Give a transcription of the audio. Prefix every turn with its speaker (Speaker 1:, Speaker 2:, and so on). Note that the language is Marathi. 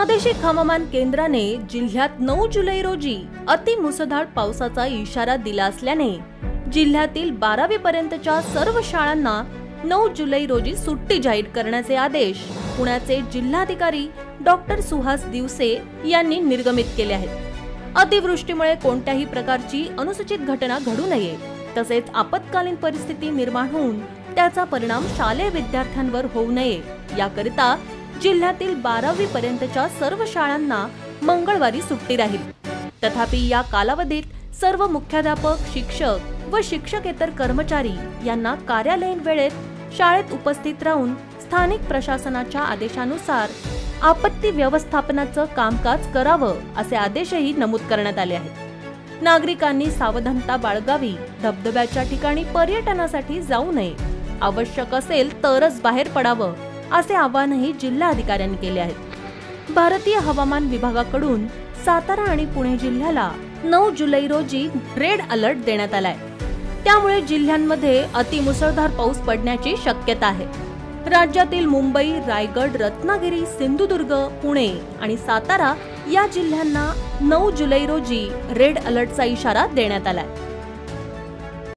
Speaker 1: प्रादेशिक हवामान केंद्राने जिल्ह्यात 9 जुलै रोजी अतिमुसळधार पावसाचा इशारा दिला असल्याने जिल्ह्यातील 12वी पर्यंतच्या सर्व शाळांना 9 जुलै रोजी सुट्टी जाहीर करण्याचे आदेश पुण्याचे जिल्हाधिकारी डॉक्टर सुहास दिवसे यांनी निर्गमित केले आहेत। अतिवृष्टीमुळे कोणत्याही प्रकारची अनुचित घटना घडू नये तसेच आपत्कालीन परिस्थिती निर्माण होऊन त्याचा परिणाम शालेय विद्यार्थ्यांवर होऊ नये याकरिता जिल्ह्यातील 12वी पर्यंतच्या सर्व शाळांना मंगळवारी सुट्टी राहील। तथापि या कालावधीत सर्व मुख्याध्यापक, शिक्षक व शिक्षकेतर कर्मचारी यांना कार्यालयीन वेळेत शाळेत उपस्थित राहून स्थानिक प्रशासनाच्या आदेशानुसार आपत्ती व्यवस्थापनाचं कामकाज करावं असे आदेशही नमूद करण्यात आले आहेत। नागरिकांनी सावधानता बाळगावी, धबधब्याच्या ठिकाणी पर्यटनासाठी जाऊ नये, आवश्यक असेल तरच बाहेर पडावं असे आवाहनही जिल्हाधिकाऱ्यांनी केले आहे। भारतीय हवामान विभागाकडून सातारा आणि पुणे जिल्ह्याला 9 जुलै रोजी रेड अलर्ट देण्यात आलाय। त्यामुळे जिल्ह्यांमध्ये अतिमुसळधार पाऊस पडण्याची शक्यता आहे। राज्यातील मुंबई, रायगड, रत्नागिरी, सिंधुदुर्ग, पुणे आणि सातारा या जिल्ह्यांना 9 जुलै रोजी रेड अलर्टचा इशारा देण्यात आलाय।